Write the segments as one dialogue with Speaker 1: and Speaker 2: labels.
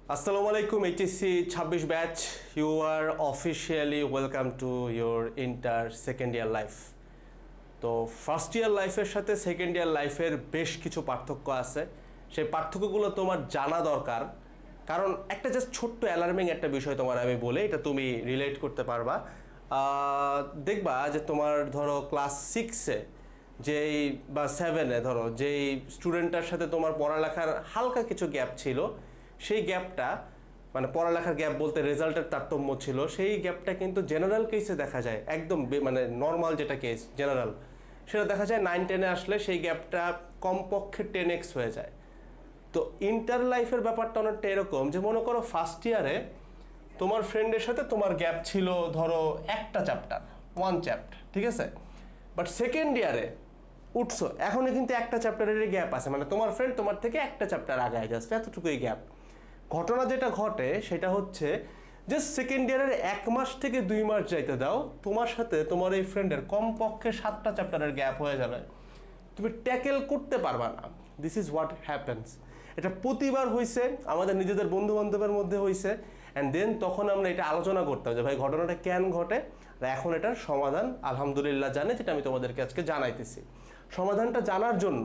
Speaker 1: Assalamu alaikum HSC 26 batch. You are officially welcome to your inter second year life. তো first year লাইফের সাথে second year লাইফের বেশ কিছু পার্থক্য আছে। সেই পার্থক্যগুলো তোমার জানা দরকার, কারণ একটা জাস্ট ছোট্ট অ্যালার্মিং একটা বিষয় তোমার আমি বলে এটা তুমি রিলেট করতে পারবা। দেখবা যে তোমার ধরো ক্লাস 6-এ যেই বা 7-এ ধরো যেই স্টুডেন্টটার সাথে তোমার পড়ালেখার হালকা কিছু গ্যাপ ছিল, সেই গ্যাপটা মানে পড়ালেখার গ্যাপ বলতে রেজাল্টের তারতম্য ছিল, সেই গ্যাপটা কিন্তু জেনারেল কেসে দেখা যায়, একদম মানে নর্মাল যেটা কেস জেনারেল, সেটা দেখা যায় 9-10-এ আসলে সেই গ্যাপটা কমপক্ষে 10x হয়ে যায়। তো ইন্টার লাইফের ব্যাপারটা অনেকটা এরকম যে মনে করো ফার্স্ট ইয়ারে তোমার ফ্রেন্ডের সাথে তোমার গ্যাপ ছিল ধরো একটা চ্যাপ্টার, 1 চ্যাপ্টার, ঠিক আছে? বাট সেকেন্ড ইয়ারে উঠছো, এখনও কিন্তু একটা চ্যাপ্টারেরই গ্যাপ আছে, মানে তোমার ফ্রেন্ড তোমার থেকে একটা চ্যাপ্টার আগায়, জাস্ট এতটুকুই গ্যাপ। ঘটনা যেটা ঘটে সেটা হচ্ছে যে সেকেন্ড ইয়ারের 1 মাস থেকে 2 মাস যাইতে দাও, তোমার সাথে তোমার এই ফ্রেন্ডের কমপক্ষে 7টা চ্যাপ্টারের গ্যাপ হয়ে যাবে, তুমি ট্যাকেল করতে পারবা না। This is what happens. এটা প্রতিবার হয়েছে, আমাদের নিজেদের বন্ধু বান্ধবের মধ্যে হয়েছে, অ্যান্ড দেন তখন আমরা এটা আলোচনা করতাম যে ভাই ঘটনাটা কেন ঘটে, আর এখন এটার সমাধান আলহামদুলিল্লাহ জানে, যেটা আমি তোমাদেরকে আজকে জানাইতেছি। সমাধানটা জানার জন্য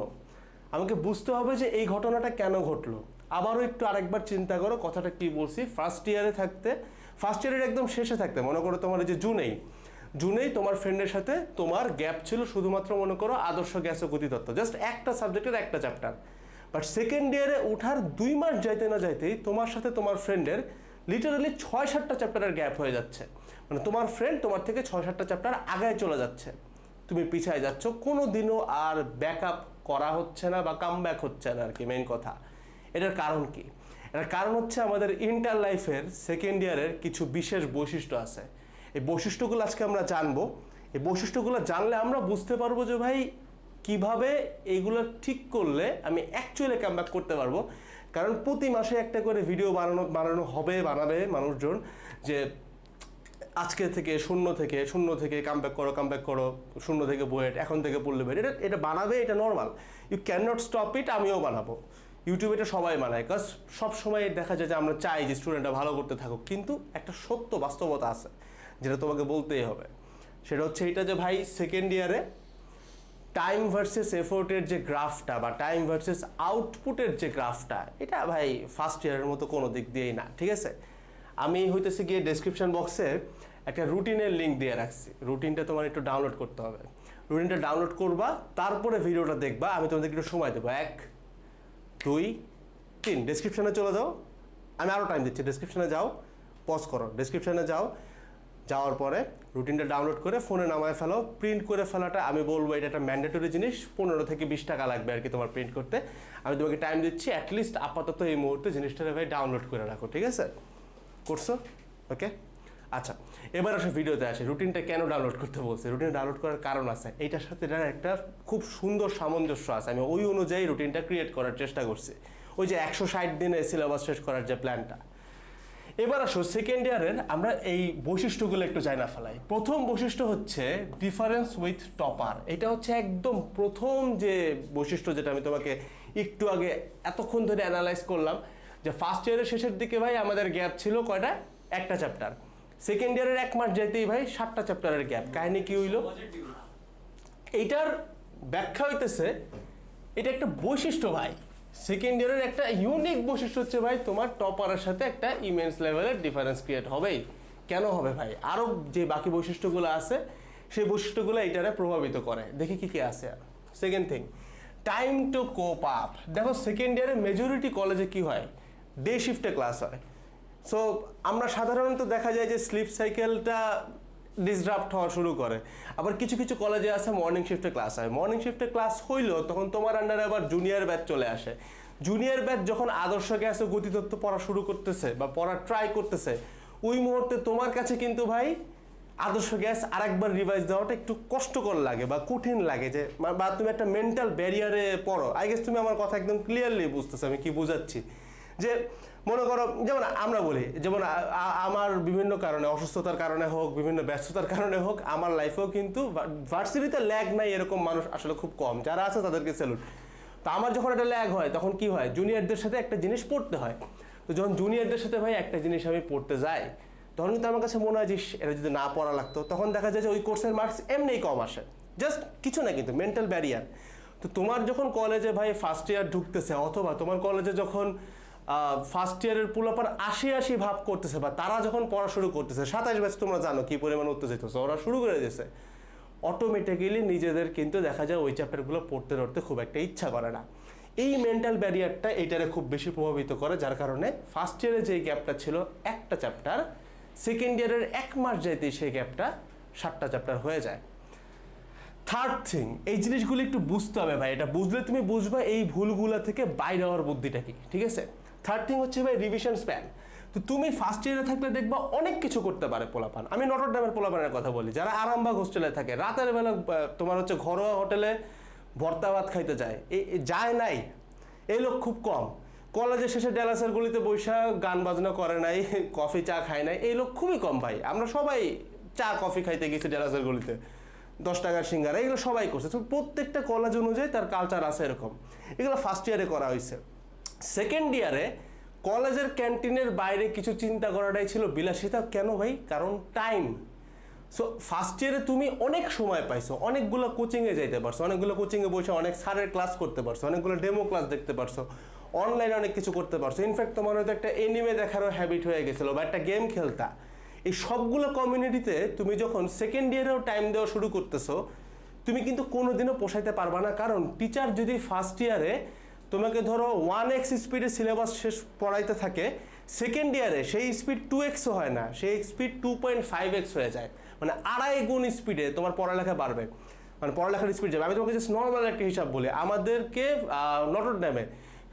Speaker 1: আমাকে বুঝতে হবে যে এই ঘটনাটা কেন ঘটলো। আবারও একটু আরেকবার চিন্তা করো কথাটা কি বলছি। ফার্স্ট ইয়ারে থাকতে, ফার্স্ট ইয়ারের একদম শেষে থাকতে, মনে করো তোমার এই যে জুনেই তোমার ফ্রেন্ডের সাথে তোমার গ্যাপ ছিল শুধুমাত্র মনে করো আদর্শ গ্যাস ও গতিতত্ত্ব, জাস্ট একটা সাবজেক্টের একটা চ্যাপ্টার। বাট সেকেন্ড ইয়ারে ওঠার 2 মাস যাইতে না যাইতেই তোমার সাথে তোমার ফ্রেন্ডের লিটারালি 6-7টা চ্যাপ্টারের গ্যাপ হয়ে যাচ্ছে, মানে তোমার ফ্রেন্ড তোমার থেকে 6-7টা চ্যাপ্টার আগায় চলে যাচ্ছে, তুমি পিছায় যাচ্ছ, কোনো দিনও আর ব্যাকআপ করা হচ্ছে না বা কাম ব্যাক হচ্ছে না আর কি। মেইন কথা, এটার কারণ কি? এটার কারণ হচ্ছে আমাদের ইন্টার লাইফের সেকেন্ড ইয়ারের কিছু বিশেষ বৈশিষ্ট্য আছে। এই বৈশিষ্ট্যগুলো আজকে আমরা জানবো। এই বৈশিষ্ট্যগুলো জানলে আমরা বুঝতে পারবো যে ভাই কিভাবে এইগুলো ঠিক করলে আমি অ্যাকচুয়ালি কাম ব্যাক করতে পারবো। কারণ প্রতি মাসে একটা করে ভিডিও বানাবে মানুষজন যে আজকে থেকে শূন্য থেকে কাম ব্যাক করো, শূন্য থেকে বুয়েট, এখন থেকে পড়লে বের, এটা বানাবে, এটা normal, you can not stop it. আমিও বানাবো, ইউটিউবে এটা সবাই বানায়, কাজ সবসময় দেখা যায় যে আমরা চাই যে স্টুডেন্টরা ভালো করতে থাকুক, কিন্তু একটা সত্য বাস্তবতা আছে যেটা তোমাকে বলতেই হবে। সেটা হচ্ছে এইটা যে ভাই সেকেন্ড ইয়ারে টাইম ভার্সেস এফোর্টের যে গ্রাফটা বা টাইম ভার্সেস আউটপুটের যে গ্রাফটা, এটা ভাই ফার্স্ট ইয়ারের মতো কোনো দিক দিয়েই না, ঠিক আছে? আমি হইতেছে গিয়ে ডেসক্রিপশন বক্সে একটা রুটিনের লিঙ্ক দিয়ে রাখছি, রুটিনটা তোমার একটু ডাউনলোড করতে হবে। রুটিনটা ডাউনলোড করবা, তারপরে ভিডিওটা দেখবা, আমি তোমাদেরকে একটু সময় দেবো, 1 2 3, ডেসক্রিপশনে চলে যাও, আমি আরও টাইম দিচ্ছি, ডেসক্রিপশনে যাও, পজ করো, ডেসক্রিপশনে যাওয়ার পরে রুটিনটা ডাউনলোড করে ফোনে নামায় ফেলো। প্রিন্ট করে ফেলাটা আমি বলবো এটা একটা ম্যান্ডেটরি জিনিস, 15 থেকে 20 টাকা লাগবে আর কি তোমার প্রিন্ট করতে। আমি তোমাকে টাইম দিচ্ছি, অ্যাটলিস্ট আপাতত এই মুহূর্তে জিনিসটা ভাই ডাউনলোড করে রাখো, ঠিক আছে? করছো? ওকে, আচ্ছা, এবার আসলে ভিডিওতে আসে। রুটিনটা কেন ডাউনলোড করতে বলছে? রুটিন ডাউনলোড করার কারণ আছে, এইটার সাথে এটার একটা খুব সুন্দর সামঞ্জস্য আছে। আমি ওই অনুযায়ী রুটিনটা ক্রিয়েট করার চেষ্টা করছি, ওই যে 160 দিনে সিলেবাস শেষ করার যে প্ল্যানটা। এবার আসো সেকেন্ড ইয়ারের আমরা এই বৈশিষ্ট্যগুলো একটু জানা ফেলাই। প্রথম বৈশিষ্ট্য হচ্ছে ডিফারেন্স উইথ টপার। এটা হচ্ছে একদম প্রথম যে বৈশিষ্ট্য, যেটা আমি তোমাকে একটু আগে এতক্ষণ ধরে অ্যানালাইজ করলাম, যে ফার্স্ট ইয়ারের শেষের দিকে ভাই আমাদের গ্যাপ ছিল কয়টা? একটা চ্যাপ্টার। সেকেন্ড ইয়ারের 1 মাস যেতেই ভাই 7টা চ্যাপ্টারের গ্যাপ। কাহিনী কি হইল? এইটার ব্যাখ্যা হইতেছে এটা একটা বৈশিষ্ট্য ভাই, সেকেন্ড ইয়ারের একটা ইউনিক বৈশিষ্ট্য হচ্ছে ভাই তোমার টপারের সাথে একটা ইমেন্স লেভেলের ডিফারেন্স ক্রিয়েট হবেই। কেন হবে ভাই? আরও যে বাকি বৈশিষ্ট্যগুলো আছে সেই বৈশিষ্ট্যগুলো এইটারে প্রভাবিত করে। দেখি কি কি আছে। Second thing, time to cope up. দেখো সেকেন্ড ইয়ারে মেজরিটি কলেজে কি হয়? ডে শিফটে ক্লাস হয়। সো আমরা সাধারণত দেখা যায় যে স্লিপ সাইকেলটা ডিসরাপ্ট হওয়া শুরু করে। আবার কিছু কিছু কলেজে আছে মর্নিং শিফটে ক্লাস হয়। মর্নিং শিফটে ক্লাস হইলো তখন তোমার আন্ডারে আবার জুনিয়র ব্যাচ চলে আসে। জুনিয়র ব্যাচ যখন আদর্শ গ্যাস ও গতিতত্ত্ব পড়া শুরু করতেছে বা পড়া ট্রাই করতেছে, ওই মুহূর্তে তোমার কাছে কিন্তু ভাই আদর্শ গ্যাস আরেকবার রিভাইজ দেওয়াটা একটু কষ্টকর লাগে বা কঠিন লাগে, যে বা তুমি একটা মেন্টাল ব্যারিয়ারে পড়ো। আই গেস তুমি আমার কথা একদম ক্লিয়ারলি বুঝতেছো আমি কি বোঝাচ্ছি। যে মনে করো যেমন আমরা বলি, যেমন আমার বিভিন্ন কারণে, অসুস্থতার কারণে হোক, বিভিন্ন ব্যস্ততার কারণে হোক, আমার লাইফেও কিন্তু ভার্সিটিতে ল্যাগ নাই এরকম মানুষ আসলে খুব কম। যারা আছে তাদেরকে স্যালুট। তো আমার যখন একটা ল্যাগ হয় তখন কি হয়, জুনিয়রদের সাথে একটা জিনিস পড়তে হয়। তো যখন জুনিয়রদের সাথে ভাই একটা জিনিস আমি পড়তে যাই, তখন কিন্তু আমার কাছে মনে হয় যে এটা যদি না পড়া লাগতো, তখন দেখা যায় যে ওই কোর্সের মার্কস এমনিই কম আসে, জাস্ট কিছু না, কিন্তু মেন্টাল ব্যারিয়ার। তো তোমার যখন কলেজে ভাই ফার্স্ট ইয়ার ঢুকতেছে, অথবা তোমার কলেজে যখন ফার্স্ট ইয়ারের পুলাপার ৮০ ভাব করতেছে, বা তারা যখন পড়া শুরু করতেছে, ২৭ ব্যাচ তোমরা জানো কি পরিমাণ উত্তেজিত, ওরা শুরু করে দিয়েছে, অটোমেটিক্যালি নিজেদের কিন্তু দেখা যায় ওই চ্যাপ্টারগুলো পড়তে খুব একটা ইচ্ছা করে না। এই মেন্টাল ব্যারিয়ারটা এইটারে খুব বেশি প্রভাবিত করে, যার কারণে ফার্স্ট ইয়ারে যেই গ্যাপটা ছিল একটা চ্যাপ্টার, সেকেন্ড ইয়ারের ১ মাস যাইতেই সেই গ্যাপটা ৭টা চ্যাপ্টার হয়ে যায়। থার্ড থিং, এই জিনিসগুলো একটু বুঝতে হবে ভাই, এটা বুঝলে তুমি বুঝবা এই ভুলগুলো থেকে বাইরে হওয়ার বুদ্ধিটা কি, ঠিক আছে? থার্ড থিং হচ্ছে ভাই রিভিশন স্প্যান। তো তুমি ফার্স্ট ইয়ারে থাকলে দেখবা অনেক কিছু করতে পারে পোলাপান। আমি নটরডেমের পোলাপানের কথা বলি, যারা আরামবাগ হোস্টেলে থাকে, রাতের বেলা তোমার হচ্ছে ঘরোয়া হোটেলে ভর্তা ভাত খাইতে যায়, যায় নাই এই লোক খুব কম। কলেজের শেষে ড্যালাসের গলিতে বৈশা গান বাজনা করে নাই, কফি চা খায় নাই, এই লোক খুবই কম ভাই। আমরা সবাই চা কফি খাইতে গেছি ড্যালাসের গলিতে, ১০ টাকার সিঙ্গারা, এগুলো সবাই করছে। তো প্রত্যেকটা কলেজ অনুযায়ী তার কালচার আছে এরকম, এগুলো ফার্স্ট ইয়ারে করা হয়েছে। সেকেন্ড ইয়ারে কলেজের ক্যান্টিনের বাইরে কিছু চিন্তা করাটাই ছিল বিলাসিতা। কেন ভাই? কারণ টাইম। সো ফার্স্ট ইয়ারে তুমি অনেক সময় পাইছো, অনেকগুলো কোচিংয়ে যাইতে পারছো, অনেকগুলো কোচিংয়ে বসে অনেক স্যারের ক্লাস করতে পারছো, অনেকগুলো ডেমো ক্লাস দেখতে পারছো, অনলাইনে অনেক কিছু করতে পারছো। ইনফ্যাক্ট তোমার হয়তো একটা এনিমে দেখারও হ্যাবিট হয়ে গেছিলো, বা একটা গেম খেলতা। এই সবগুলো কমিউনিটিতে তুমি যখন সেকেন্ড ইয়ারেও টাইম দেওয়া শুরু করতেছো, তুমি কিন্তু কোনোদিনও পোষাইতে পারবা না। কারণ টিচার যদি ফার্স্ট ইয়ারে তোমাকে ধরো 1x স্পিডে সিলেবাস শেষ পড়াইতে থাকে, সেকেন্ড ইয়ারে সেই স্পিড 2xও হয় না, সেই স্পিড 2.5x হয়ে যায়। মানে 2.5 গুণ স্পিডে তোমার পড়ালেখা বাড়বে, মানে পড়ালেখার স্পিড যাবে। আমি তোমাকে জাস্ট নর্মাল একটা হিসাব বলি, আমাদেরকে নটরডেমে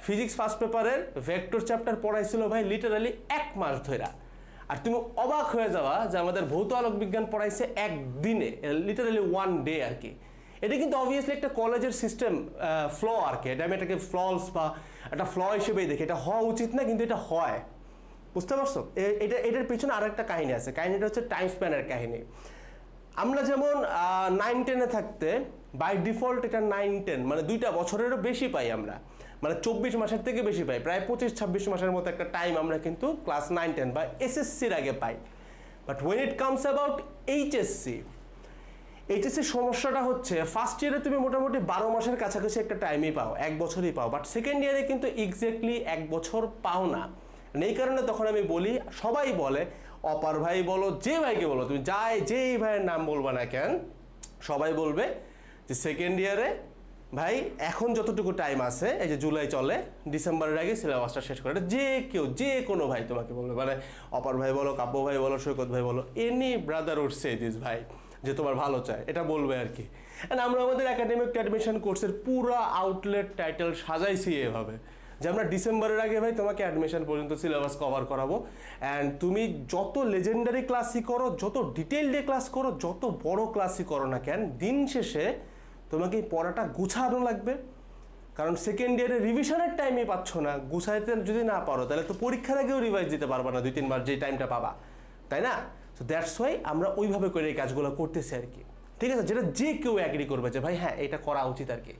Speaker 1: ফিজিক্স ফার্স্ট পেপারের ভেক্টর চ্যাপ্টার পড়াইছিল ভাই লিটারালি 1 মাস ধরে। আর তুমি অবাক হয়ে যাওয়া যে আমাদের ভৌত আলোক বিজ্ঞান পড়াইছে একদিনে, লিটারালি 1 ডে আর কি। এটা কিন্তু অবভিয়াসলি একটা কলেজের সিস্টেম ফ্ল আর কি, এটা আমি এটাকে ফ্লস বা একটা ফ্ল হিসেবেই দেখি। এটা হওয়া উচিত না, কিন্তু এটা হয়, বুঝতে পারছো? এটার পেছনে আর একটা কাহিনী আছে, কাহিনীটা হচ্ছে টাইম স্প্যানের কাহিনী। আমরা যেমন 9-10-এ থাকতে বাই ডিফল্ট এটা 9-10 মানে 2টা বছরেরও বেশি পাই আমরা, মানে 24 মাসের থেকে বেশি পাই, প্রায় 25-26 মাসের মতো একটা টাইম আমরা কিন্তু ক্লাস 9-10 বা এসএসসির আগে পাই। But when it comes about এইচএসসির সমস্যাটা হচ্ছে ফার্স্ট ইয়ারে তুমি মোটামুটি 12 মাসের কাছাকাছি একটা টাইমই পাও, 1 বছরই পাও। বাট সেকেন্ড ইয়ারে কিন্তু এক্স্যাক্টলি 1 বছর পাও না। এই কারণে তখন আমি বলি, সবাই বলে, অপার ভাই বলো, যে ভাইকে বলো, তুমি যেই ভাইয়ের নাম বলবা না কেন, সবাই বলবে যে সেকেন্ড ইয়ারে ভাই এখন যতটুকু টাইম আছে, এই যে জুলাই চলে, ডিসেম্বরের আগে সিলেবাসটা শেষ করে। যে কোনো ভাই তোমাকে বলবে, মানে অপার ভাই বলো, কাব্য ভাই বলো, সৈকত ভাই বলো, any brother would say this ভাই, যে তোমার ভালো চায়, এটা বলবে আর কি। অ্যান্ড আমরা আমাদের একাডেমিক অ্যাডমিশন কোর্সের পুরো আউটলেট টাইটেল সাজাইছি এভাবে যে আমরা ডিসেম্বরের আগে ভাই তোমাকে অ্যাডমিশন পর্যন্ত সিলেবাস কভার করাবো। অ্যান্ড তুমি যত লেজেন্ডারি ক্লাসই করো, যত ডিটেইল ডে ক্লাস করো, যত বড় ক্লাসই করো না কেন, দিন শেষে তোমাকে এই পড়াটা গুছানো লাগবে। কারণ সেকেন্ড ইয়ারে রিভিশনের টাইমই পাচ্ছ না, গুছাইতে যদি না পারো তাহলে তো পরীক্ষার আগেও রিভাইজ দিতে পারবা না 2-3 বার যে টাইমটা পাবা, তাই না? সো দ্যাটস ওয়াই আমরা ওইভাবে করে এই কাজগুলো করতেছি আর কি, ঠিক আছে? যেটা যে কেউ অ্যাগ্রি করবে যে ভাই হ্যাঁ এটা করা উচিত আর কি।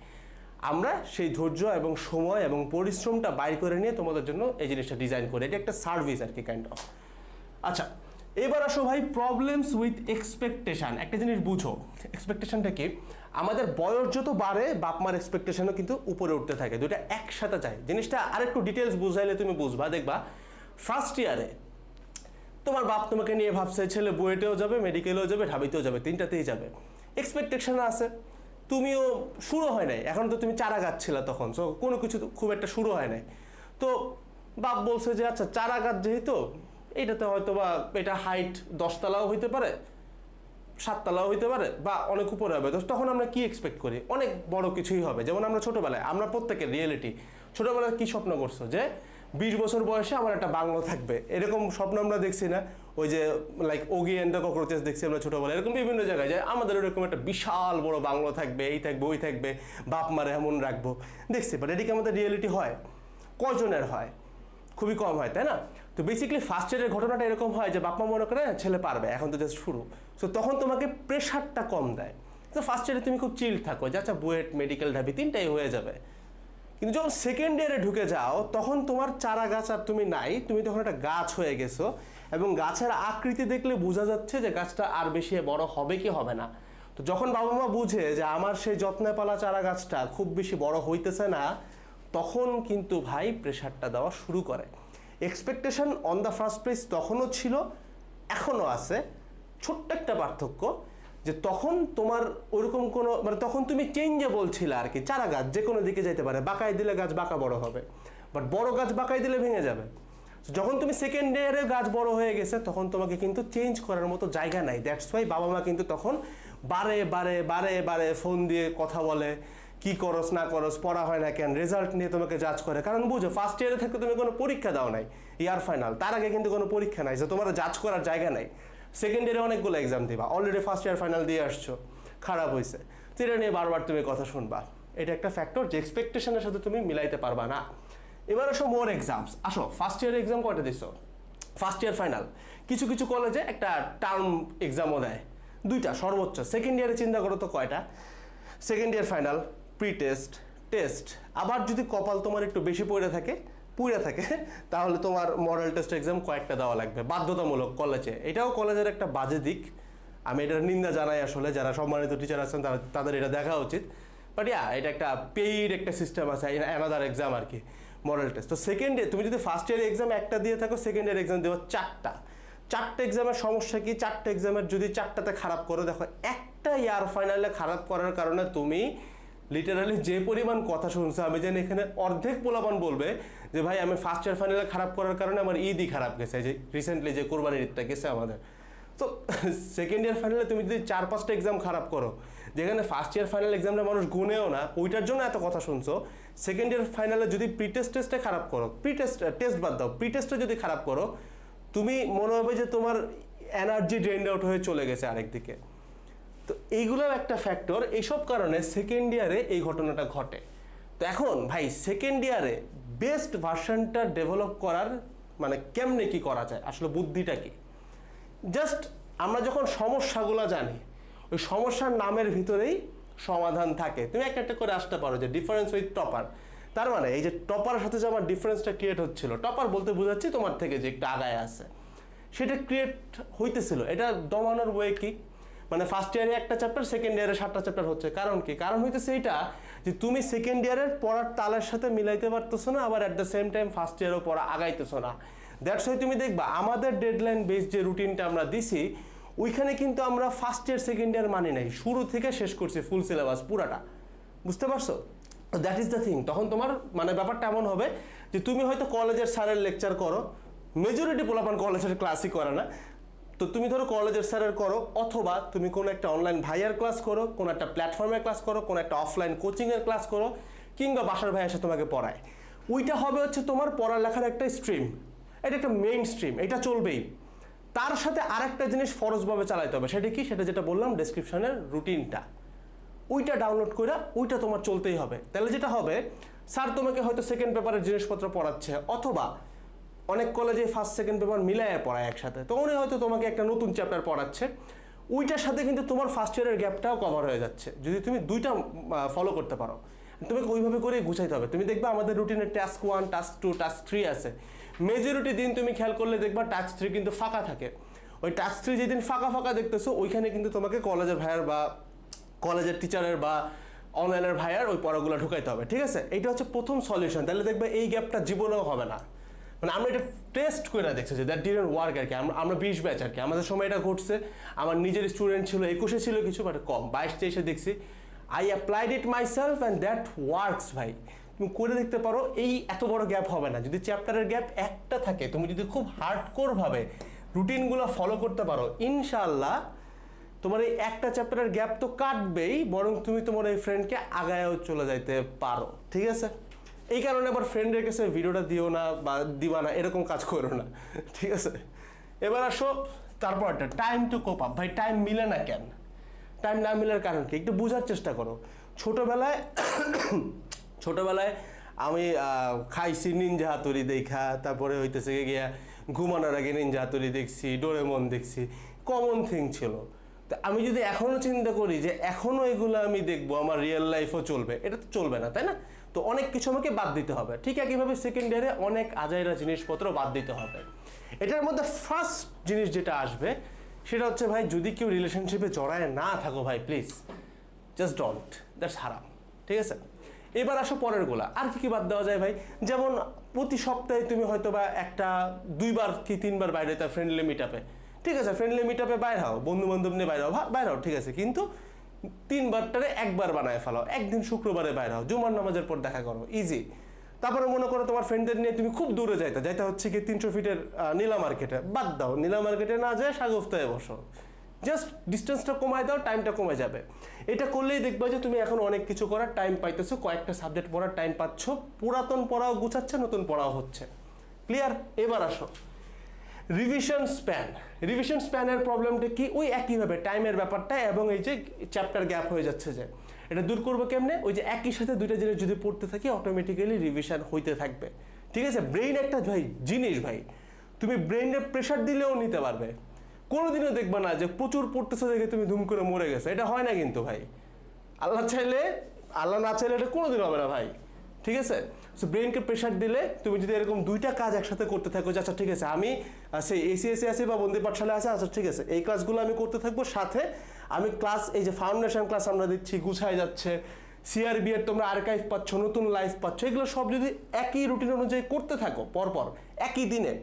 Speaker 1: আমরা সেই ধৈর্য এবং সময় এবং পরিশ্রমটা বাইর করে নিয়ে তোমাদের জন্য এই জিনিসটা ডিজাইন করে, এটা একটা সার্ভিস আর কি, কাইন্ড অফ। আচ্ছা, এবার আসো ভাই প্রবলেমস উইথ এক্সপেকটেশন। একটা জিনিস বুঝো, এক্সপেকটেশনটা কি? আমাদের বয়স যত বাড়ে বাপ মার এক্সপেকটেশনও কিন্তু উপরে উঠতে থাকে, দুটো একসাথে যায়। জিনিসটা আরেকটু ডিটেলস বুঝাইলে তুমি বুঝবা, দেখবা ফার্স্ট ইয়ারে তোমার বাপ তোমাকে নিয়ে ভাবছে ছেলে বুয়েটেও যাবে, মেডিকেলেও যাবে, ঢাবিতেও যাবে, 3টাতেই যাবে, এক্সপেকটেশন আছে। তুমিও শুরু হয় নাই, এখন তো তুমি চারা গাছছিলা তখন, সো কোনো কিছু খুব একটা শুরু হয় নাই। তো বাপ বলছে যে আচ্ছা চারা গাছ যেহেতু, এটাতে হয়তো বা এটা হাইট 10 তলাও হইতে পারে, 7 তলাও হইতে পারে, বা অনেক উপরে হবে। তো তখন আমরা কি এক্সপেক্ট করি? অনেক বড় কিছুই হবে। যেমন আমরা ছোটোবেলায়, আমরা প্রত্যেকের রিয়েলিটি, ছোটোবেলায় কি স্বপ্ন করছো যে 20 বছর বয়সে আমার একটা বাংলো থাকবে, এরকম স্বপ্ন আমরা দেখছি না? ওই যে লাইক ওগি অ্যান্ড দ্য ককরোচেস দেখছি আমরা ছোটোবেলায়, এরকম বিভিন্ন জায়গায় যায় আমাদের এরকম একটা বিশাল বড় বাংলো থাকবে, এই থাকবে, ওই থাকবে, বাপ মারে এমন রাখবো, দেখছি। বাট এদিকে আমাদের রিয়েলিটি হয় কজনের হয়? খুবই কম হয়, তাই না? তো বেসিক্যালি ফার্স্ট ইয়ারের ঘটনাটা এরকম হয় যে বাপ মা মনে করে ছেলে পারবে, এখন তো জাস্ট শুরু। সো তখন তোমাকে প্রেশারটা কম দেয়। তো ফার্স্ট ইয়ারে তুমি খুব চিল থাকো যে আচ্ছা বুয়েট, মেডিকেল, ঢাবি 3টাই হয়ে যাবে, কিন্তু যখন সেকেন্ড ইয়ারে ঢুকে যাও তখন তোমার চারা গাছ আর তুমি নাই, তুমি তখন একটা গাছ হয়ে গেছো এবং গাছের আকৃতি দেখলে বোঝা যাচ্ছে যে গাছটা আর বেশি বড় হবে কি হবে না। তো যখন বাবা মা বুঝে যে আমার সেই যত্নে পালা চারা গাছটা খুব বেশি বড় হইতেছে না, তখন কিন্তু ভাই প্রেশারটা দেওয়া শুরু করে। Expectation on the first place তখনও ছিল, এখনও আছে, ছোট্ট একটা পার্থক্য যে তখন তোমার ওইরকম কোনো মানে তখন তুমি চেঞ্জেবল ছিল আর কি, চারা গাছ যে কোনো দিকে যেতে পারে, বাঁকাই দিলে গাছ বাঁকা বড় হবে, বাট বড় গাছ বাঁকাই দিলে ভেঙে যাবে। যখন তুমি সেকেন্ড ইয়ারে গাছ বড় হয়ে গেছে তখন তোমাকে কিন্তু চেঞ্জ করার মতো জায়গা নাই। দ্যাটস ওয়াই বাবা মা কিন্তু তখন বারে বারে বারে বারে ফোন দিয়ে কথা বলে, কি করস না করস, পড়া হয় না কেন, রেজাল্ট নিয়ে তোমাকে জাজ করে। কারণ বুঝো ফার্স্ট ইয়ারে থাকতে তুমি কোনো পরীক্ষা দাও নাই, ইয়ার ফাইনাল, তার আগে কিন্তু কোনো পরীক্ষা নাই, যে তোমার জাজ করার জায়গা নাই। সেকেন্ড ইয়ারে অনেকগুলো এক্সাম দিবা, অলরেডি ফার্স্ট ইয়ার ফাইনাল দিয়ে আসছো, খারাপ হয়েছে, তো এটা নিয়ে বারবার তুমি কথা শুনবা। এটা একটা ফ্যাক্টর যে এক্সপেকটেশনের সাথে তুমি মিলাইতে পারবা না। এবার আসো মোর এক্সামস। আসো ফার্স্ট ইয়ার এক্সাম কয়টা দিছো? First year final. কিছু কিছু কলেজে একটা টার্ম এক্সামও দেয়, 2টা সর্বোচ্চ। সেকেন্ড ইয়ারে চিন্তা করো তো কয়টা? Second year final, pre test, test, আবার যদি কপাল তোমার একটু বেশি পুড়ে থাকে তাহলে তোমার মডেল টেস্ট এক্সাম কয়েকটা দেওয়া লাগবে বাধ্যতামূলক কলেজে। এটাও কলেজের একটা বাজে দিক, আমি এটার নিন্দা জানাই আসলে, যারা সম্মানিত টিচার আছেন তাদের এটা দেখা উচিত। বাট এটা একটা পেইড একটা সিস্টেম আছে, অ্যানাদার এক্সাম আর কি, মডেল টেস্ট। তো সেকেন্ড ইয়ার তুমি যদি ফার্স্ট ইয়ার এক্সাম একটা দিয়ে থাকো, সেকেন্ড ইয়ার এক্সাম দেবো 4টা। 4টে এক্সামের সমস্যা কি? 4টে এক্সামের যদি 4টাতে খারাপ করো, দেখো একটা ইয়ার ফাইনালে খারাপ করার কারণে তুমি লিটারালি যে পরিমাণ কথা শুনছো, আমি জানি এখানে অর্ধেক পোলাপান বলবে যে ভাই আমি ফার্স্ট ইয়ার ফাইনালে খারাপ করার কারণে আমার ঈদই খারাপ গেছে, যে রিসেন্টলি যে কোরবানির ঈদটা গেছে আমাদের। তো সেকেন্ড ইয়ার ফাইনালে তুমি যদি 4-5টা এক্সাম খারাপ করো, যেখানে ফার্স্ট ইয়ার ফাইনাল এক্সামটা মানুষ গুনেও না, ওইটার জন্য এত কথা শুনছো। সেকেন্ড ইয়ার ফাইনালে যদি প্রি টেস্টে খারাপ করো, টেস্ট বাদ দাও, প্রি টেস্টে যদি খারাপ করো, তুমি মনে হবে যে তোমার এনার্জি ড্রেন্ড আউট হয়ে চলে গেছে আরেকদিকে। তো এইগুলোর একটা ফ্যাক্টর, এইসব কারণে সেকেন্ড ইয়ারে এই ঘটনাটা ঘটে। তো এখন ভাই সেকেন্ড ইয়ারে বেস্ট ভার্সনটা ডেভেলপ করার মানে কেমনে কি করা যায়, আসলে বুদ্ধিটা কি? জাস্ট আমরা যখন সমস্যাগুলো জানি, ওই সমস্যার নামের ভিতরেই সমাধান থাকে। তুমি একটা করে আসতে পারো যে ডিফারেন্স উইথ টপার, তার মানে এই যে টপারের সাথে যে আমার ডিফারেন্সটা ক্রিয়েট হচ্ছিল, টপার বলতে বোঝাচ্ছি তোমার থেকে যে একটু আগায় আছে, সেটা ক্রিয়েট হইতেছিল। এটা দমানোর ওয়ে কি? মানে ফার্স্ট ইয়ারে একটা চ্যাপ্টার, সেকেন্ড ইয়ারে 7টা চ্যাপ্টার হচ্ছে। কারণ কি? কারণ হইতেছে এইটা যে তুমি সেকেন্ড ইয়ারের পড়ার তালের সাথে মিলাইতে পারতেছো না, আবার at the same time first ইয়ারও পড়া আগাইতেছো না। দ্যাটস ওয়াই তুমি দেখবা আমাদের ডেডলাইন বেস যে রুটিনটা আমরা দিছি, ওইখানে কিন্তু আমরা ফার্স্ট ইয়ার সেকেন্ড ইয়ার মানি নাই, শুরু থেকে শেষ করছি ফুল সিলেবাস পুরাটা। বুঝতে পারছো? That is the thing. তখন তোমার মানে ব্যাপারটা এমন হবে যে তুমি হয়তো কলেজের স্যারের লেকচার করো, মেজরিটি পোলাপান কলেজের ক্লাসই করে না, তো তুমি ধরো কলেজের স্যারের করো, অথবা তুমি কোনো একটা অনলাইন ভাইয়ার ক্লাস করো, কোনো একটা প্ল্যাটফর্মের ক্লাস করো, কোনো একটা অফলাইন কোচিংয়ের ক্লাস করো, কিংবা বাসার ভাই এসে তোমাকে পড়ায়। ওইটা হবে হচ্ছে তোমার পড়ালেখার একটা স্ট্রিম, এটা একটা মেইন স্ট্রিম, এটা চলবেই। তার সাথে আরেকটা জিনিস ফরজভাবে চালাইতে হবে, সেটা কি? সেটা যেটা বললাম ডেসক্রিপশনের রুটিনটা, ওইটা ডাউনলোড করে ওইটা তোমার চলতেই হবে। তাহলে যেটা হবে, স্যার তোমাকে হয়তো সেকেন্ড পেপারের জিনিসপত্র পড়াচ্ছে, অথবা অনেক কলেজে ফার্স্ট সেকেন্ড পেপার মিলাইয়া পড়ায় একসাথে, তো উনি হয়তো তোমাকে একটা নতুন চ্যাপ্টার পড়াচ্ছে, ওইটার সাথে কিন্তু তোমার ফার্স্ট ইয়ারের গ্যাপটাও কভার হয়ে যাচ্ছে যদি তুমি দুইটা ফলো করতে পারো। তোমাকে ওইভাবে করেই গুছাইতে হবে। তুমি দেখবা আমাদের রুটিনে টাস্ক 1, টাস্ক 2, টাস্ক 3 আছে। মেজরিটি দিন তুমি খেয়াল করলে দেখবা টাস্ক 3 কিন্তু ফাঁকা থাকে। ওই টাস্ক 3 যেদিন ফাঁকা ফাঁকা দেখতেছো, ওইখানে কিন্তু তোমাকে কলেজের ভাইয়ার বা কলেজের টিচারের বা অনলাইনের ভাইয়ার ওই পড়াগুলো ঢুকাইতে হবে। ঠিক আছে? এটা হচ্ছে প্রথম সলিউশন। তাহলে দেখবে এই গ্যাপটা জীবনেও হবে না। মানে আমরা এটা টেস্ট করে দেখছি যে দ্যাট ডিডন্ট ওয়ার্ক আর কি। আমরা 20 ব্যাচ আর কি, আমাদের সময় এটা ঘটছে। আমার নিজের স্টুডেন্ট ছিল 21-এ ছিল কিছু, বাট কম, 22-23-এ দেখছি। I applied it my self and that works ভাই। তুমি করে দেখতে পারো, এই এত বড় গ্যাপ হবে না। যদি চ্যাপ্টারের গ্যাপ একটা থাকে, তুমি যদি খুব হার্ডকোরভাবে রুটিনগুলো ফলো করতে পারো, ইনশাআল্লাহ তোমার এই একটা চ্যাপ্টারের গ্যাপ তো কাটবেই, বরং তুমি তোমার এই ফ্রেন্ডকে আগায়ও চলে যাইতে পারো। ঠিক আছে? এই কারণে আবার ফ্রেন্ডের কাছে ভিডিওটা দিও না বা দিবা না, এরকম কাজ করো না। ঠিক আছে? এবার আসো তারপর একটা টাইম টু কোপ আপ। ভাই টাইম মিলে না কেন? টাইম না মিলার কারণ কি? একটু বোঝার চেষ্টা করো। ছোটবেলায় আমি খাইছি নিনজা হাতুড়ি দেখা, তারপরে হইতেছে গিয়া ঘুমানোর আগে নিনজা হাতুড়ি দেখছি, ডোরেমন দেখছি, কমন থিং ছিল। তো আমি যদি এখনও চিন্তা করি যে এখনও এগুলো আমি দেখবো, আমার রিয়েল লাইফও চলবে, এটা তো চলবে না, তাই না? তো অনেক কিছু আমাকে বাদ দিতে হবে। ঠিক একইভাবে সেকেন্ড ইয়ারে অনেক আজাইরা জিনিসপত্র বাদ দিতে হবে। এটার মধ্যে ফার্স্ট জিনিস যেটা আসবে সেটা হচ্ছে ভাই, যদি কেউ রিলেশনশিপে জড়ায় না থাকো ভাই, প্লিজ জাস্ট ডোন্ট, দ্যাটস হারাম। ঠিক আছে, এবার আসো পরেরগুলা। আর কি কি বাদ দেওয়া যায় ভাই? যেমন প্রতি সপ্তাহে তুমি হয়তো বা 2বার কি 3বার বাইরে হতে ফ্রেন্ডলি মিট আপে। ঠিক আছে, ফ্রেন্ডলি মিট আপে বাইর হও, বন্ধু বান্ধব নিয়ে বাইর হও, ঠিক আছে, কিন্তু 3বারটারে 1বার বানায় ফেলো। একদিন শুক্রবারে বাইর হও, জুমার নামাজের পর দেখা করো, ইজি। তারপরে মনে করো তোমার ফ্রেন্ডদের নিয়ে তুমি খুব দূরে যাইতে হচ্ছে কি 300 ফিটের নীলা মার্কেটে, বাদ দাও, নীলা মার্কেটে না যায় সাগফতায় বসো, জাস্ট ডিস্টেন্সটা কমায় দাও, টাইমটা কমে যাবে। এটা করলেই দেখবা যে তুমি এখন অনেক কিছু করার টাইম পাইতেছো, কয়েকটা সাবজেক্ট পড়ার টাইম পাচ্ছ, পুরাতন পড়াও গুছাচ্ছে, নতুন পড়াও হচ্ছে। ক্লিয়ার? এবার আসো রিভিশন স্প্যান। রিভিশন স্প্যানের প্রবলেমটা কি? ওই একইভাবে টাইমের ব্যাপারটা এবং এই যে চ্যাপ্টার গ্যাপ হয়ে যাচ্ছে, যে এটা দূর করবো কেমনে? ওই যে একই সাথে দুইটা জিনিস যদি পড়তে থাকি অটোমেটিক্যালি রিভিশন হইতে থাকবে। ঠিক আছে, ব্রেইন একটা ভাই জিনিস ভাই, তুমি ব্রেইনে প্রেশার দিলেও নিতে পারবে। কোনোদিনও দেখবা না যে প্রচুর পড়তেছে দেখে তুমি ধুম করে মরে গেছো, এটা হয় না কিন্তু ভাই। আল্লাহ না চাইলে এটা কোনোদিন হবে না ভাই। ঠিক আছে, সো ব্রেনকে প্রেশার দিলে তুমি যদি এরকম 2টা কাজ একসাথে করতে থাকো, যে আচ্ছা ঠিক আছে আমি সেই এসিএসসি আছি বা বন্দী পাঠশালায় আছে, আচ্ছা ঠিক আছে এই ক্লাসগুলো আমি করতে থাকবো, সাথে আমি ক্লাস এই যে ফাউন্ডেশন ক্লাস আমরা দিচ্ছি, গুছায় যাচ্ছে, সিআরবি এর তোমরা আর্কাইভ পাচ্ছ, নতুন লাইফ পাচ্ছ, এগুলো সব যদি একই রুটিন অনুযায়ী করতে থাকো পরপর একই দিনে,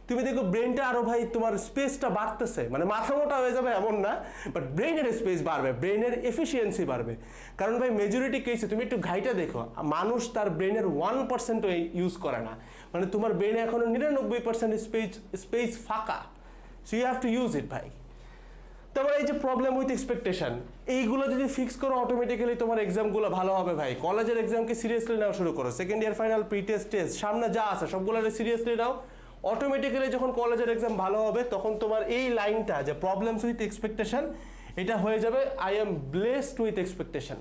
Speaker 1: তুমি দেখো ব্রেনটা আরো ভাই তোমার স্পেসটা বাড়তেছে, মানে মাথা মোটা হয়ে যাবে এমন না, বাট ব্রেইনের স্পেস বাড়বে, ব্রেইনের এফিসিয়েন্সি বাড়বে। কারণ ভাই মেজরিটি কেসে তুমি একটু ঘাইটা দেখো, মানুষ তার ব্রেইনের 1% ইউজ করে না, মানে তোমার ব্রেইনে এখনো 99% স্পেস ফাঁকা। So you have to use it ভাই। তারপর এই যে প্রবলেম উইথ এক্সপেকটেশন, এইগুলো যদি ফিক্স করো অটোমেটিক্যালি তোমার এক্সামগুলো ভালো হবে ভাই। কলেজের এক্সামকে সিরিয়াসলি নেওয়া শুরু করো, second year final, pre test, সামনে যা আছে সবগুলো সিরিয়াসলি নাও। অটোমেটিক্যালি যখন কলেজের এক্সাম ভালো হবে তখন তোমার এই লাইনটা যে প্রবলেমস উইথ এক্সপেকটেশন, এটা হয়ে যাবে I am blessed with expectation.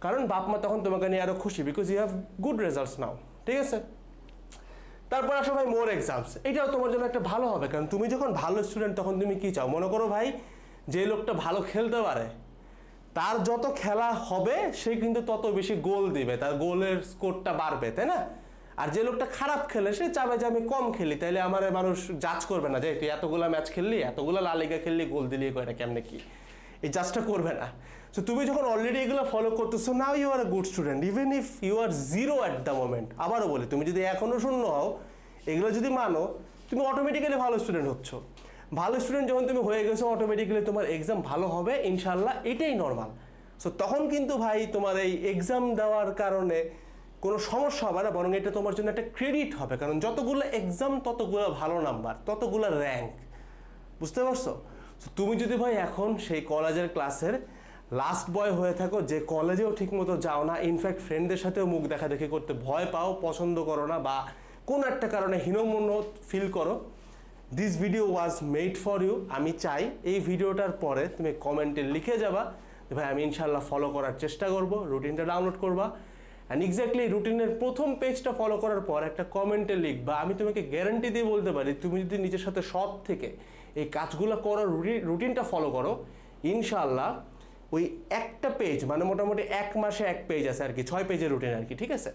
Speaker 1: কারণ বাপ মা তখন তোমাকে নিয়ে আরো খুশি, because you have good results now. ঠিক আছে, তারপর আসো ভাই মোর এক্সামস। এটাও তোমার জন্য একটা ভালো হবে, কারণ তুমি যখন ভালো স্টুডেন্ট তখন তুমি কি চাও? মনে করো ভাই, যে লোকটা ভালো খেলতে পারে তার যত খেলা হবে সে কিন্তু তত বেশি গোল দিবে, তার গোলের স্কোরটা বাড়বে, তাই না? আর যে লোকটা খারাপ খেলে সে চাবে যে আমি কম খেলি, তাইলে আমার মানুষ জাজ করবে না যে তুই এতগুলা ম্যাচ খেললি, এতগুলা লা লিগা খেললি, গোল দিলি, এটা কেমনে কি, এই জাজটা করবে না। সো তুমি যখন অলরেডি এগুলো ফলো করতেছো, now you are a good student even if you are 0 at the moment. আবারও বলি, তুমি যদি এখনো শূন্য হও, এগুলো যদি মানো, তুমি অটোমেটিক্যালি ভালো স্টুডেন্ট হচ্ছ। ভালো স্টুডেন্ট যখন তুমি হয়ে গেছো, অটোমেটিক্যালি তোমার এক্সাম ভালো হবে ইনশাল্লাহ, এটাই নর্মাল। সো তখন কিন্তু ভাই তোমার এই এক্সাম দেওয়ার কারণে কোনো সমস্যা হবে না, বরং এটা তোমার জন্য একটা ক্রেডিট হবে, কারণ যতগুলো এক্সাম ততগুলো ভালো নাম্বার, ততগুলো র্যাঙ্ক। বুঝতে পারছো? তুমি যদি ভাই এখন সেই কলেজের ক্লাসের লাস্ট বয় হয়ে থাকো, যে কলেজেও ঠিকমতো যাও না, ইনফ্যাক্ট ফ্রেন্ডদের সাথেও মুখ দেখাদেখি করতে ভয় পাও, পছন্দ করো না, বা কোনো একটা কারণে হীনমন্য ফিল করো, this video was made for you. আমি চাই এই ভিডিওটার পরে তুমি কমেন্টে লিখে যাবা যে ভাই আমি ইনশাল্লাহ ফলো করার চেষ্টা করব, রুটিনটা ডাউনলোড করবা, অ্যান্ড এক্স্যাক্টলি রুটিনের প্রথম পেজটা ফলো করার পর একটা কমেন্টে লিখবা। আমি তোমাকে গ্যারান্টি দিয়ে বলতে পারি, তুমি যদি নিজের সাথে সৎ থেকে এই কাজগুলো করো, রুটিনটা ফলো করো, ইনশাল্লাহ ওই একটা পেজ, মানে মোটামুটি 1 মাসে 1 পেজ আছে আর কি, 6 পেজের রুটিন আর কি। ঠিক আছে,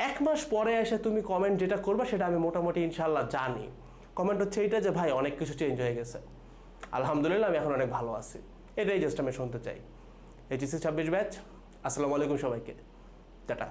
Speaker 1: 1 মাস পরে এসে তুমি কমেন্ট যেটা করবা সেটা আমি মোটামুটি ইনশাল্লাহ জানি। কমেন্ট হচ্ছে এইটা যে ভাই অনেক কিছু চেঞ্জ হয়ে গেছে, আলহামদুলিল্লাহ আমি এখন অনেক ভালো আছি। এটাই জাস্ট আমি শুনতে চাই। এইচএসসি 26 ব্যাচ, আসসালামু আলাইকুম সবাইকে, টাটা।